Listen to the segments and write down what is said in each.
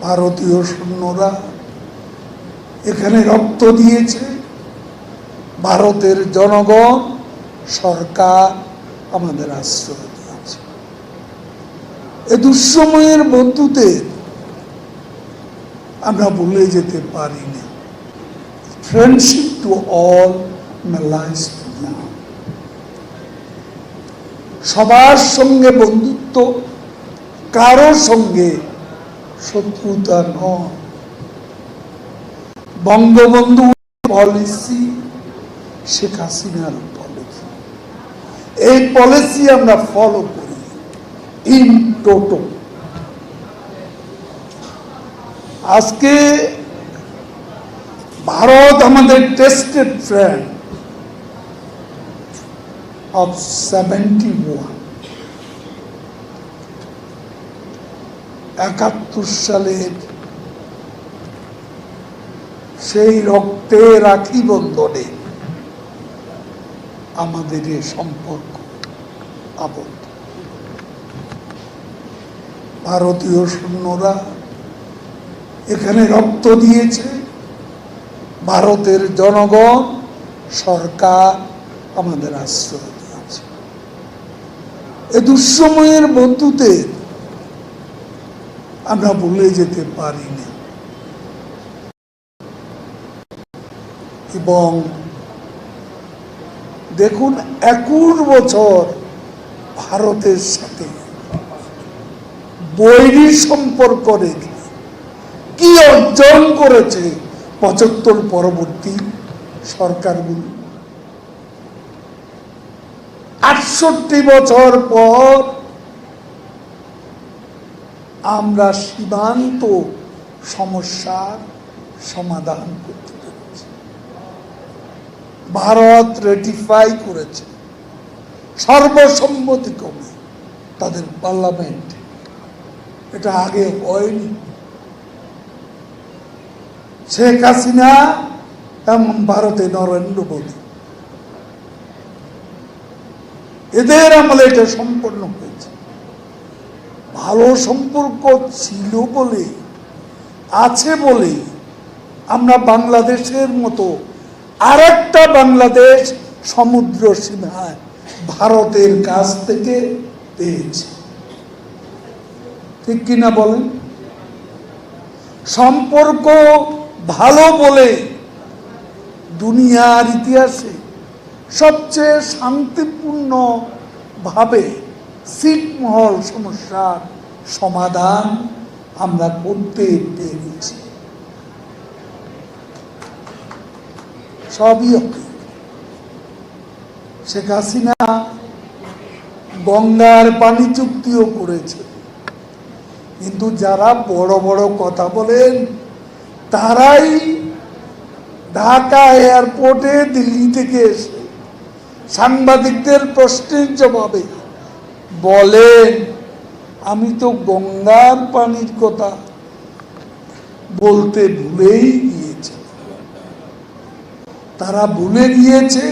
ভারতীয় সৈন্যরা এখানে রক্ত দিয়েছে, ভারতের জনগণ, সরকার আমাদের আশ্রয় দিয়েছে। এ দুঃসময়ের বন্ধুদের আমরা ভুলে যেতে পারি না। ফ্রেন্ডশিপ টু অল মেলাইজ নাও। সবার সঙ্গে বন্ধুত্ব, কারো সঙ্গে শত্রুতা নয়। বঙ্গবন্ধু পলিসি, শেখ হাসিনার পলিসি, এই পলিসি আমরা ফলো করি ইন টোটো। আজকে ভারত আমাদের টেস্টেড ফ্রেন্ড অফ 71। 71 সালের সেই রক্তে রাখি বন্ধনে আমাদের এই সম্পর্ক আবদ্ধ। ভারতীয় সৈন্যরা এখানে রক্ত দিয়েছে, ভারতের জনগণ, সরকার আমাদের আশ্রয় দিয়েছে। এ দুঃসময়ের বন্ধুদের আমরা ভুলে যেতে পারি না। এবং দেখুন, 21 বছর ভারতের সাথে বৈরী সম্পর্ক রেখে কি অর্জন করেছে 75 পরবর্তী সরকারগুলো। 68 বছর পর আমরা সীমান্ত সমস্যার সমাধান করতে পেরেছি। ভারত রেটিফাই করেছে সর্বসম্মতিক্রমে তাদের পার্লামেন্ট। এটা আগে হয়নি। শেখ হাসিনা এবং ভারতে নরেন্দ্র মোদী, এদের আমলে এটা সম্পন্ন হয়েছে। ভালো সম্পর্ক ছিল বলে, আছে বলে আমরা বাংলাদেশের মতো আরেকটা বাংলাদেশ সমুদ্র সীমায় ভারতের কাছ থেকে পেয়েছি। ঠিক কিনা বলেন? সম্পর্ক ভালো বলে দুনিয়ার ইতিহাসে সবচেয়ে শান্তিপূর্ণ ভাবে ছিটমহল সমস্যার সমাধান আমরা করতে পেরেছি। সবই শেখ হাসিনা গঙ্গার পানি চুক্তিও করেছে, কিন্তু যারা বড় বড় কথা বলেন তারাই ঢাকা এয়ারপোর্টে দিল্লি থেকে এসে সাংবাদিকদের প্রশ্নের জবাবে বলেন, আমি তো গঙ্গার পানির কথা বলতে ভুলেই গিয়েছি। তারা ভুলে গিয়েছে,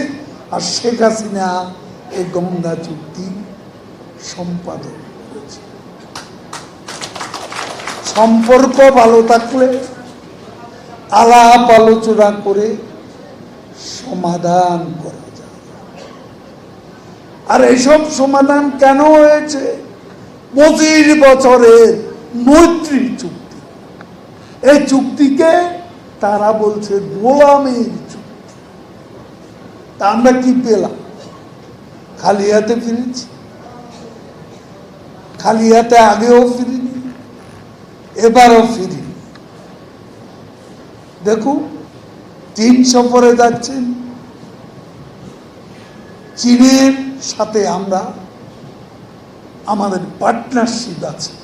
আর শেখ হাসিনা এই গঙ্গা চুক্তি সম্পাদন করেছে। সম্পর্ক ভালো থাকলে আলাপ আলোচনা করে সমাধান করা যায়। আর এইসব সমাধান কেন হয়েছে? 25 বছরের মৈত্রী চুক্তি। এই চুক্তিকে তারা বলছে গোলামীর চুক্তি। তা আমরা কি পেলাম? খালি হাতে ফিরেছি। খালি হাতে আগেও ফিরিনি, এবারও ফিরিনি। দেখুন, চীন সফরে যাচ্ছেন। চীনের সাথে আমরা আমাদের পার্টনারশিপ আছে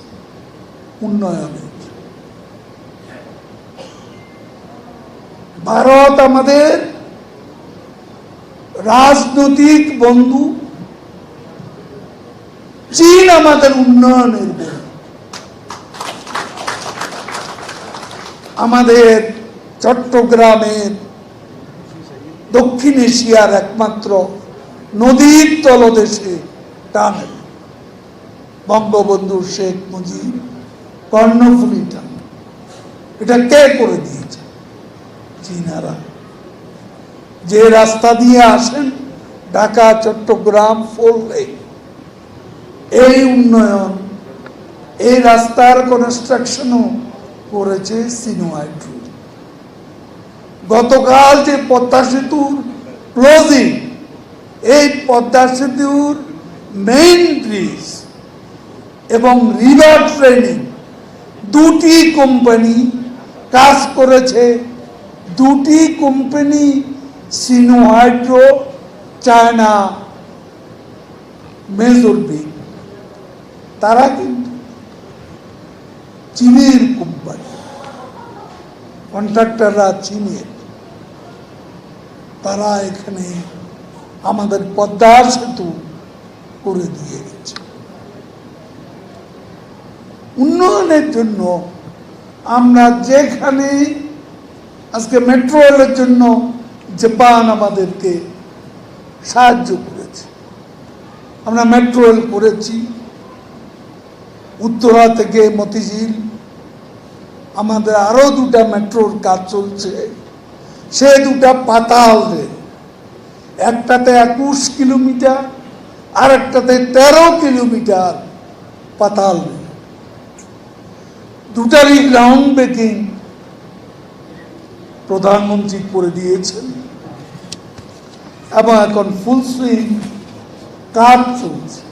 উন্নয়নের। ভারত আমাদের রাজনৈতিক বন্ধু, চীন আমাদের উন্নয়নের বন্ধু। আমাদের চট্টগ্রামের দক্ষিণ এশিয়ার একমাত্র নদীর তলদেশে টানেল, বঙ্গবন্ধু শেখ মুজিব কর্ণফুলী টানেল। এটা কে করে দিয়েছে? চীনারা। যে রাস্তা দিয়ে আসেন ঢাকা চট্টগ্রাম 4 লেন, এই উন্নয়ন, এই রাস্তার কনস্ট্রাকশনও করেছে সিনোহাইড্রো। গতকাল যে পদ্মা সেতুর ক্লোজিং, এই পদ্মা সেতুর মেইন ব্রিজ এবং রিভার ট্রেনিং, দুটি কোম্পানি কাজ করেছে। দুটি company Sinohydro, China major big, তারা কিন্তু চীনের কোম্পানি, কন্ট্রাক্টররা চীনের। তারা এখানে আমাদের পদ্মা সেতু করে দিয়ে গেছে। উন্নয়নের জন্য আমরা যেখানে আজকে মেট্রো রেলের জন্য জাপান আমাদেরকে সাহায্য করেছে, আমরা মেট্রো রেল করেছি। উত্তরা থেকে মতিঝিল আমাদের আরো দুটা মেট্রোর কাজ চলছে। সে দুটা পাতাল রেল, একটাতে 21 কিলোমিটার আর একটাতে 13 কিলোমিটার পাতাল রেল। দুটারই গ্রাউন্ড ব্রেকিং প্রধানমন্ত্রী করে দিয়েছেন এবং এখন ফুল সুইং কাজ চলছে।